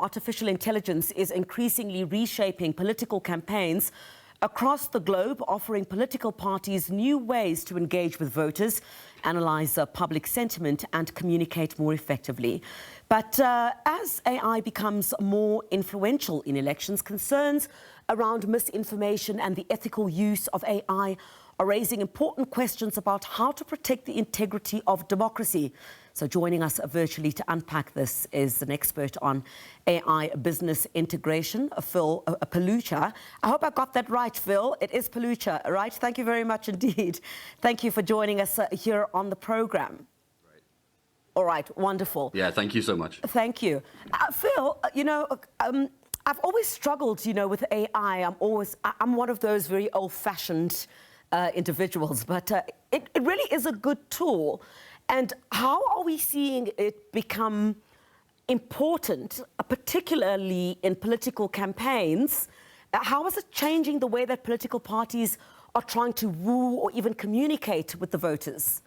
Artificial intelligence is increasingly reshaping political campaigns across the globe, offering political parties new ways to engage with voters, analyse public sentiment and communicate more effectively. But as AI becomes more influential in elections, concerns around misinformation and the ethical use of AI are raising important questions about how to protect the integrity of democracy. So joining us virtually to unpack this is an expert on AI business integration, Phil Pelucha. I hope I got that right, Phil. It is Pelucha, right? Thank you very much indeed. Thank you for joining us here on the program. Right. All right, wonderful. Yeah, thank you so much. Thank you. Phil, I've always struggled, with AI. I'm one of those very old-fashioned individuals, but it really is a good tool. And how are we seeing it become important, particularly in political campaigns? How is it changing the way that political parties are trying to woo or even communicate with the voters?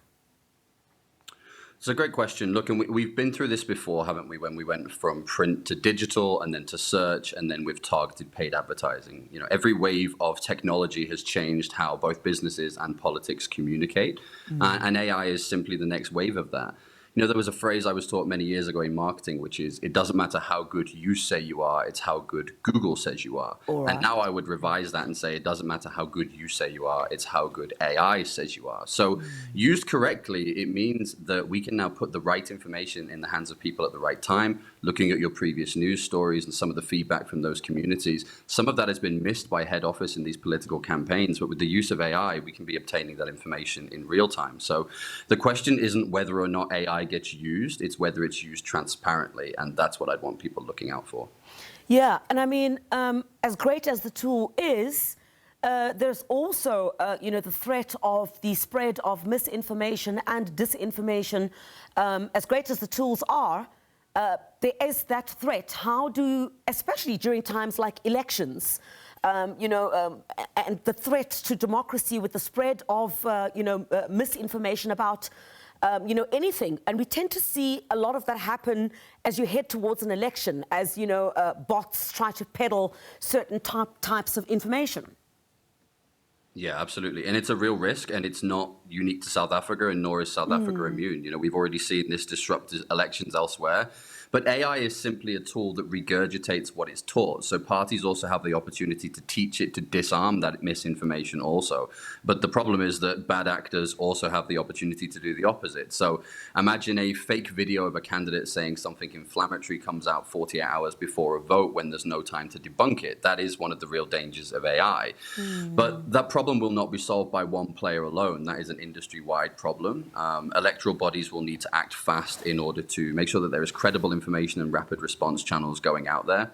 It's a great question. Look, and we've been through this before, haven't we? When we went from print to digital and then to search and then with targeted paid advertising. Every wave of technology has changed how both businesses and politics communicate. And AI is simply the next wave of that. There was a phrase I was taught many years ago in marketing, which is, it doesn't matter how good you say you are, it's how good Google says you are. Right. And now I would revise that and say, it doesn't matter how good you say you are, it's how good AI says you are. So used correctly, it means that we can now put the right information in the hands of people at the right time, looking at your previous news stories and some of the feedback from those communities. Some of that has been missed by head office in these political campaigns, but with the use of AI, we can be obtaining that information in real time. So the question isn't whether or not AI gets used, it's whether it's used transparently, and that's what I'd want people looking out for. Yeah, and I mean, as great as the tool is, there's also, the threat of the spread of misinformation and disinformation. As great as the tools are, there is that threat. How do, especially during times like elections, and the threat to democracy with the spread of, misinformation about anything. And we tend to see a lot of that happen as you head towards an election, as, bots try to peddle certain types of information. Yeah, absolutely. And it's a real risk, and it's not unique to South Africa, and nor is South Africa immune. We've already seen this disrupt elections elsewhere. But AI is simply a tool that regurgitates what it's taught. So parties also have the opportunity to teach it to disarm that misinformation also. But the problem is that bad actors also have the opportunity to do the opposite. So imagine a fake video of a candidate saying something inflammatory comes out 48 hours before a vote when there's no time to debunk it. That is one of the real dangers of AI. But that problem will not be solved by one player alone. That is an industry-wide problem. Electoral bodies will need to act fast in order to make sure that there is credible information and rapid response channels going out there.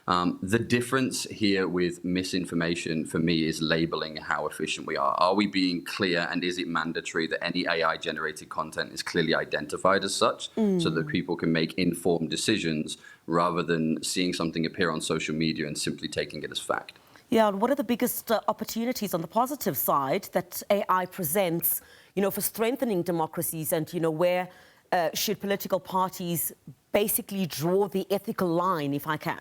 The difference here with misinformation for me is labeling how efficient we are. Are we being clear, and is it mandatory that any AI generated content is clearly identified as such so that people can make informed decisions rather than seeing something appear on social media and simply taking it as fact? Yeah, and what are the biggest opportunities on the positive side that AI presents, for strengthening democracies, and, where should political parties basically draw the ethical line, if I can?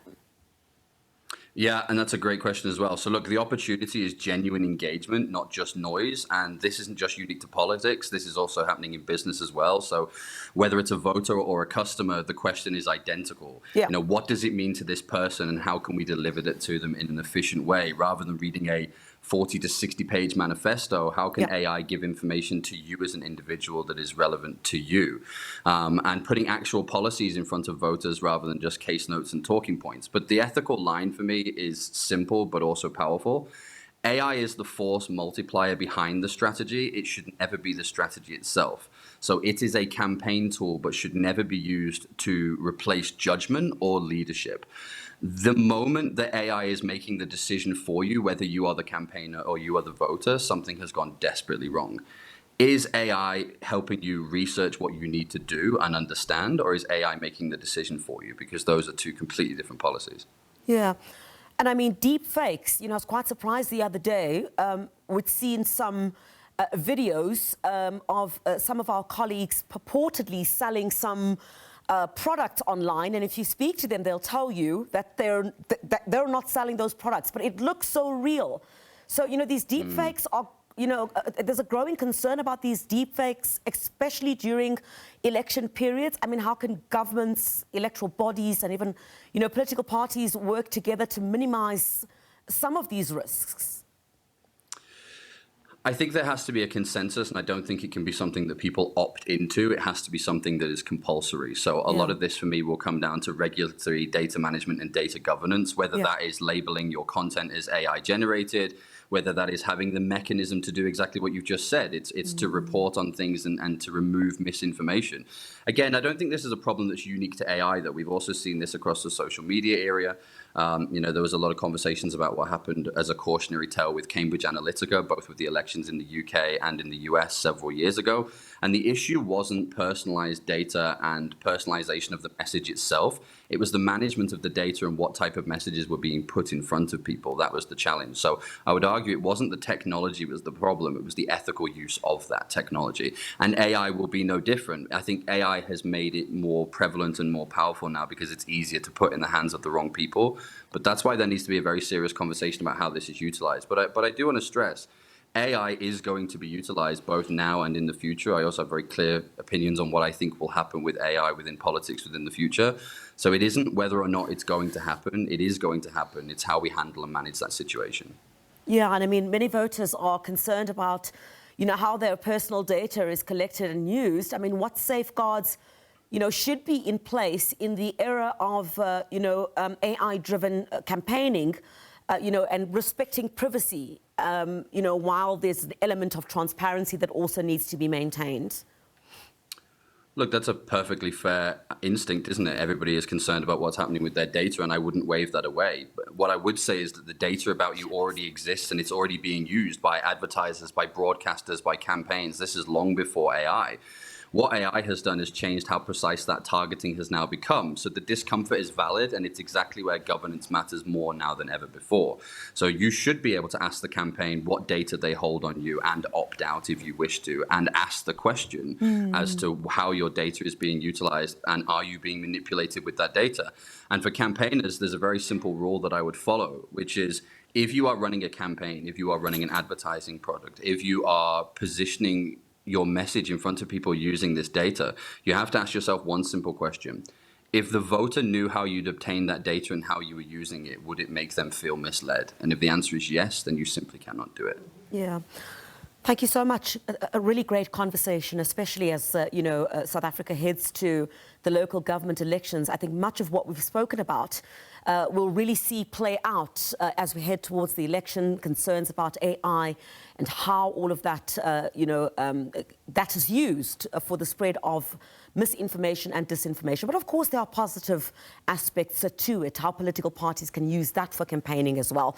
Yeah, and that's a great question as well. So look, the opportunity is genuine engagement, not just noise. And this isn't just unique to politics. This is also happening in business as well. So whether it's a voter or a customer, the question is identical. Yeah. What does it mean to this person, and how can we deliver that to them in an efficient way? Rather than reading a 40 to 60 page manifesto, how can AI give information to you as an individual that is relevant to you? And putting actual policies in front of voters rather than just case notes and talking points. But the ethical line for me is simple but also powerful. AI is the force multiplier behind the strategy. It should never be the strategy itself. So it is a campaign tool, but should never be used to replace judgment or leadership. The moment that AI is making the decision for you, whether you are the campaigner or you are the voter, something has gone desperately wrong. Is AI helping you research what you need to do and understand, or is AI making the decision for you? Because those are two completely different policies. Yeah. And I mean, deepfakes, I was quite surprised the other day. We'd seen some videos of some of our colleagues purportedly selling some products online, and if you speak to them, they'll tell you that they're not selling those products, but it looks so real. So, these deepfakes are, there's a growing concern about these deepfakes, especially during election periods. I mean, how can governments, electoral bodies, and even, political parties work together to minimize some of these risks? I think there has to be a consensus, and I don't think it can be something that people opt into. It has to be something that is compulsory. So a lot of this for me will come down to regulatory data management and data governance, whether that is labeling your content as AI generated, whether that is having the mechanism to do exactly what you've just said. It's to report on things and to remove misinformation. Again, I don't think this is a problem that's unique to AI, that we've also seen this across the social media area. There was a lot of conversations about what happened as a cautionary tale with Cambridge Analytica, both with the elections in the UK and in the US several years ago. And the issue wasn't personalized data and personalization of the message itself. It was the management of the data and what type of messages were being put in front of people. That was the challenge. So I would argue it wasn't the technology was the problem. It was the ethical use of that technology. And AI will be no different. I think AI has made it more prevalent and more powerful now because it's easier to put in the hands of the wrong people. But that's why there needs to be a very serious conversation about how this is utilized. But I do want to stress, AI is going to be utilized both now and in the future. I also have very clear opinions on what I think will happen with AI within politics within the future. So it isn't whether or not it's going to happen. It is going to happen. It's how we handle and manage that situation. Yeah, and I mean, many voters are concerned about, how their personal data is collected and used. I mean, what safeguards, should be in place in the era of, AI-driven campaigning, and respecting privacy, while there's an element of transparency that also needs to be maintained? Look, that's a perfectly fair instinct, isn't it? Everybody is concerned about what's happening with their data, and I wouldn't wave that away. But what I would say is that the data about you already exists, and it's already being used by advertisers, by broadcasters, by campaigns. This is long before AI. What AI has done is changed how precise that targeting has now become. So the discomfort is valid, and it's exactly where governance matters more now than ever before. So you should be able to ask the campaign what data they hold on you and opt out if you wish to, and ask the question as to how your data is being utilized and are you being manipulated with that data. And for campaigners, there's a very simple rule that I would follow, which is if you are running a campaign, if you are running an advertising product, if you are positioning your message in front of people using this data, you have to ask yourself one simple question. If the voter knew how you'd obtained that data and how you were using it, would it make them feel misled? And if the answer is yes, then you simply cannot do it. Yeah. Thank you so much. A really great conversation, especially as, South Africa heads to the local government elections. I think much of what we've spoken about we'll really see play out as we head towards the election, concerns about AI and how all of that, that is used for the spread of misinformation and disinformation. But of course, there are positive aspects to it, how political parties can use that for campaigning as well.